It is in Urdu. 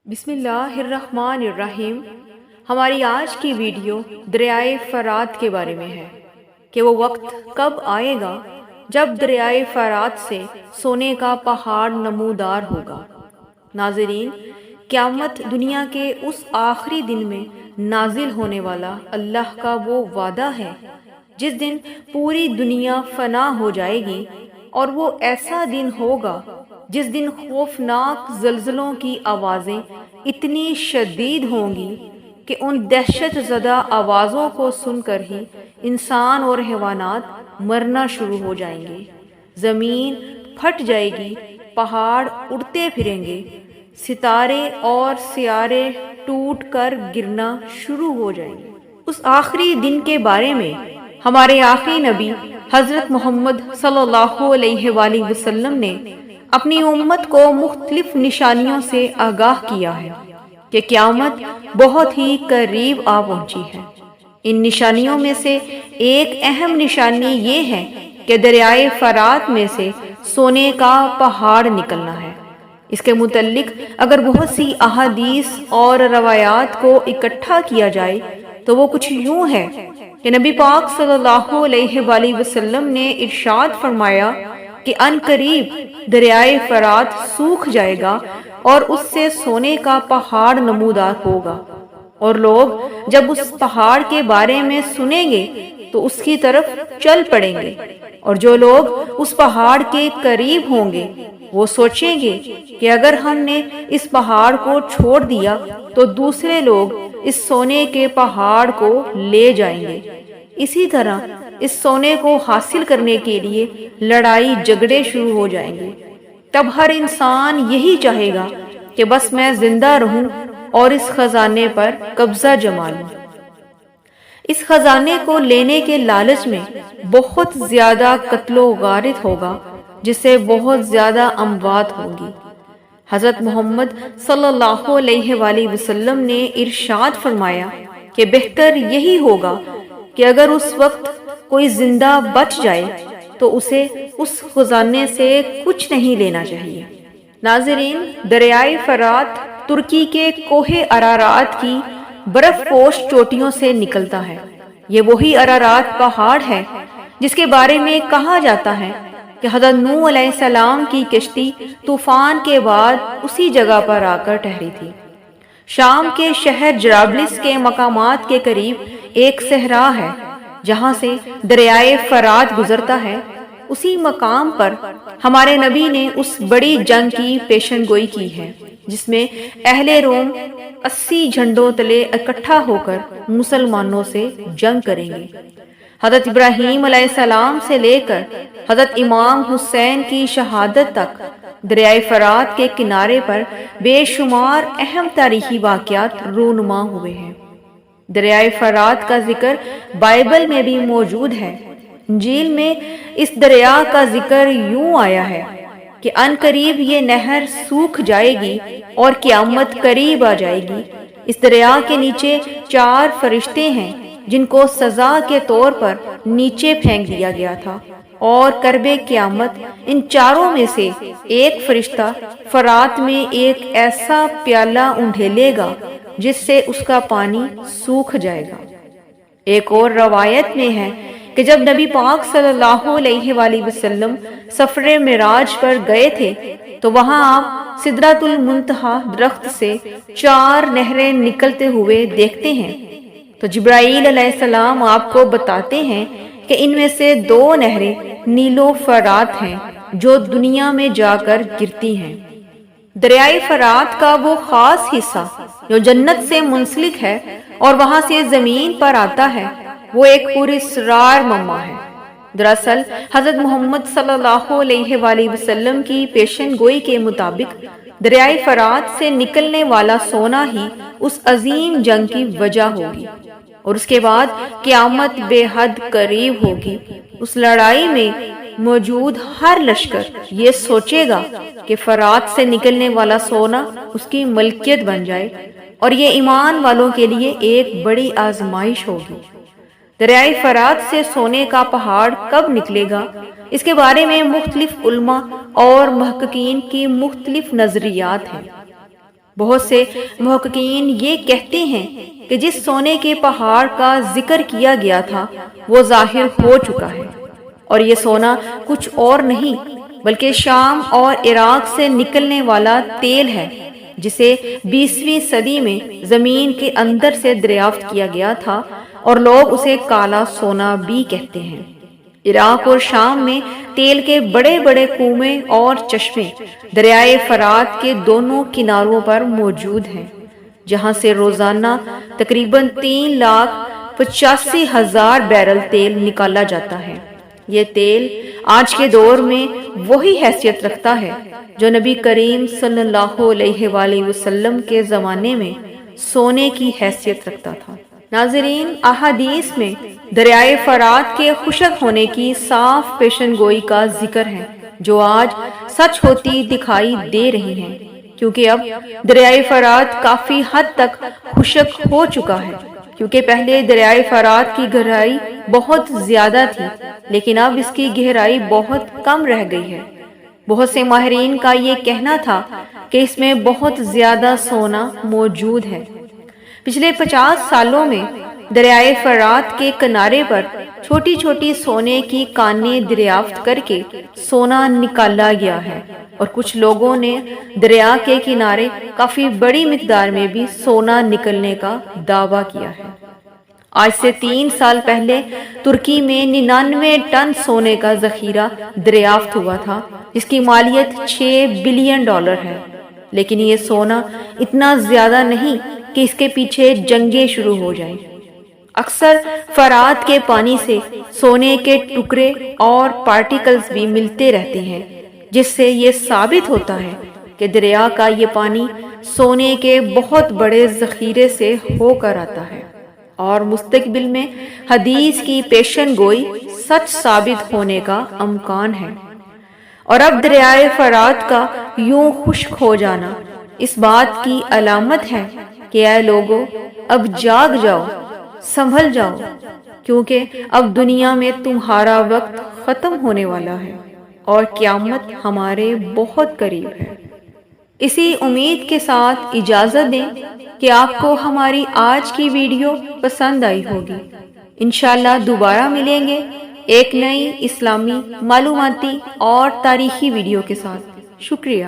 بسم اللہ الرحمن الرحیم۔ ہماری آج کی ویڈیو دریائے فرات کے بارے میں ہے کہ وہ وقت کب آئے گا جب دریائے فرات سے سونے کا پہاڑ نمودار ہوگا۔ ناظرین، قیامت دنیا کے اس آخری دن میں نازل ہونے والا اللہ کا وہ وعدہ ہے جس دن پوری دنیا فنا ہو جائے گی، اور وہ ایسا دن ہوگا جس دن خوفناک زلزلوں کی آوازیں اتنی شدید ہوں گی کہ ان دہشت زدہ آوازوں کو سن کر ہی انسان اور حیوانات مرنا شروع ہو جائیں گے، زمین پھٹ جائے گی، پہاڑ اڑتے پھریں گے، ستارے اور سیارے ٹوٹ کر گرنا شروع ہو جائیں گے۔ اس آخری دن کے بارے میں ہمارے آخری نبی حضرت محمد صلی اللہ علیہ وآلہ وسلم نے اپنی امت کو مختلف نشانیوں سے آگاہ کیا ہے کہ قیامت بہت ہی قریب آ پہنچی ہے۔ ان نشانیوں میں سے ایک اہم نشانی یہ ہے کہ دریائے فرات میں سے سونے کا پہاڑ نکلنا ہے۔ اس کے متعلق اگر بہت سی احادیث اور روایات کو اکٹھا کیا جائے تو وہ کچھ یوں ہے کہ نبی پاک صلی اللہ علیہ وآلہ وسلم نے ارشاد فرمایا کہ ان قریب دریائے فرات سوکھ جائے گا اور اس سے سونے کا پہاڑ نمودار ہوگا، اور لوگ جب اس پہاڑ کے بارے میں سنیں گے تو اس کی طرف چل پڑیں گے، اور جو لوگ اس پہاڑ کے قریب ہوں گے وہ سوچیں گے کہ اگر ہم نے اس پہاڑ کو چھوڑ دیا تو دوسرے لوگ اس سونے کے پہاڑ کو لے جائیں گے۔ اسی طرح اس سونے کو حاصل کرنے کے لیے لڑائی جھگڑے شروع ہو جائیں گے۔ تب ہر انسان یہی چاہے گا کہ بس میں زندہ رہوں اور اس خزانے پر قبضہ جما لوں۔ اس خزانے کو لینے کے لالچ میں بہت زیادہ قتل و غارت ہوگا، جس سے بہت زیادہ اموات ہوں گی۔ حضرت محمد صلی اللہ علیہ وآلہ وسلم نے ارشاد فرمایا کہ بہتر یہی ہوگا کہ اگر اس وقت کوئی زندہ بچ جائے تو اسے اس خزانے سے کچھ نہیں لینا چاہیے۔ ناظرین، دریائے فرات ترکی کے کوہ ارارات کی برف پوش چوٹیوں سے نکلتا ہے۔ یہ وہی ارارات پہاڑ ہے جس کے بارے میں کہا جاتا ہے کہ حضرت نوح علیہ السلام کی کشتی طوفان کے بعد اسی جگہ پر آ کر ٹھہری تھی۔ شام کے شہر جرابلس کے مقامات کے قریب ایک صحرا ہے جہاں سے دریائے فرات گزرتا ہے۔ اسی مقام پر ہمارے نبی نے اس بڑی جنگ کی پیشن گوئی کی ہے جس میں اہل روم 80 جھنڈوں تلے اکٹھا ہو کر مسلمانوں سے جنگ کریں گے۔ حضرت ابراہیم علیہ السلام سے لے کر حضرت امام حسین کی شہادت تک دریائے فرات کے کنارے پر بے شمار اہم تاریخی واقعات رونما ہوئے ہیں۔ دریائے فرات کا ذکر بائبل میں بھی موجود ہے۔ انجیل میں اس دریا کا ذکر یوں آیا ہے کہ ان قریب یہ نہر سوکھ جائے گی اور قیامت قریب آ جائے گی۔ اس دریا کے نیچے 4 فرشتے ہیں جن کو سزا کے طور پر نیچے پھینک دیا گیا تھا، اور کرب قیامت ان 4 میں سے ایک فرشتہ فرات میں ایک ایسا پیالہ انڈھیلے گا جس سے اس کا پانی سوکھ جائے گا۔ ایک اور روایت میں ہے کہ جب نبی پاک صلی اللہ علیہ وآلہ وسلم سفر معراج پر گئے تھے تو وہاں آپ سدرۃ المنتہا درخت سے 4 نہریں نکلتے ہوئے دیکھتے ہیں، تو جبرائیل علیہ السلام آپ کو بتاتے ہیں کہ ان میں سے 2 نہریں نیل و فرات ہیں جو دنیا میں جا کر گرتی ہیں۔ دریائے فرات کا وہ خاص حصہ جو جنت سے منسلک ہے اور وہاں سے زمین پر آتا ہے، وہ ایک پراسرار مما ہے۔ دراصل حضرت محمد صلی اللہ علیہ وآلہ وسلم کی پیشن گوئی کے مطابق دریائے فرات سے نکلنے والا سونا ہی اس عظیم جنگ کی وجہ ہوگی، اور اس کے بعد قیامت بے حد قریب ہوگی۔ اس لڑائی میں موجود ہر لشکر یہ سوچے گا کہ فرات سے نکلنے والا سونا اس کی ملکیت بن جائے، اور یہ ایمان والوں کے لیے ایک بڑی آزمائش ہوگی۔ دریائے فرات سے سونے کا پہاڑ کب نکلے گا، اس کے بارے میں مختلف علماء اور محققین کی مختلف نظریات ہیں۔ بہت سے محققین یہ کہتے ہیں کہ جس سونے کے پہاڑ کا ذکر کیا گیا تھا وہ ظاہر ہو چکا ہے، اور یہ سونا کچھ اور نہیں بلکہ شام اور عراق سے نکلنے والا تیل ہے، جسے 20ویں صدی میں زمین کے اندر سے دریافت کیا گیا تھا، اور لوگ اسے کالا سونا بھی کہتے ہیں۔ عراق اور شام میں تیل کے بڑے بڑے کنویں اور چشمے دریائے فرات کے دونوں کناروں پر موجود ہیں، جہاں سے روزانہ تقریباً 3,85,000 بیرل تیل نکالا جاتا ہے۔ یہ تیل آج کے دور میں وہی حیثیت رکھتا ہے جو نبی کریم صلی اللہ علیہ وآلہ وسلم کے زمانے میں سونے کی حیثیت رکھتا تھا۔ ناظرین، احادیث میں دریائے فرات کے خشک ہونے کی صاف پیشن گوئی کا ذکر ہے، جو آج سچ ہوتی دکھائی دے رہی ہیں، کیونکہ اب دریائے فرات کافی حد تک خشک ہو چکا ہے۔ کیونکہ پہلے دریائے فرات کی گہرائی بہت زیادہ تھی، لیکن اب اس کی گہرائی بہت کم رہ گئی ہے۔ بہت سے ماہرین کا یہ کہنا تھا کہ اس میں بہت زیادہ سونا موجود ہے۔ پچھلے 50 سالوں میں دریائے فرات کے کنارے پر چھوٹی چھوٹی سونے کی کانیں دریافت کر کے سونا نکالا گیا ہے، اور کچھ لوگوں نے دریا کے کنارے کافی بڑی مقدار میں بھی سونا نکلنے کا دعویٰ کیا ہے۔ آج سے 3 سال پہلے ترکی میں 99 ٹن سونے کا ذخیرہ دریافت ہوا تھا، جس کی مالیت $6 بلین ہے، لیکن یہ سونا اتنا زیادہ نہیں کہ اس کے پیچھے جنگیں شروع ہو جائیں۔ اکثر فرات کے پانی سے سونے کے ٹکڑے اور پارٹیکلز بھی ملتے رہتے ہیں، جس سے یہ ثابت ہوتا ہے کہ دریا کا یہ پانی سونے کے بہت بڑے ذخیرے سے ہو کر آتا ہے، اور مستقبل میں حدیث کی پیشن گوئی سچ ثابت ہونے کا امکان ہے۔ اور اب دریائے فرات کا یوں خشک ہو جانا اس بات کی علامت ہے کہ اے لوگو، اب جاگ جاؤ، سنبھل جاؤ، کیونکہ اب دنیا میں تمہارا وقت ختم ہونے والا ہے اور قیامت ہمارے بہت قریب ہے۔ اسی امید کے ساتھ اجازت دیں کہ آپ کو ہماری آج کی ویڈیو پسند آئی ہوگی۔ انشاءاللہ دوبارہ ملیں گے ایک نئی اسلامی معلوماتی اور تاریخی ویڈیو کے ساتھ۔ شکریہ۔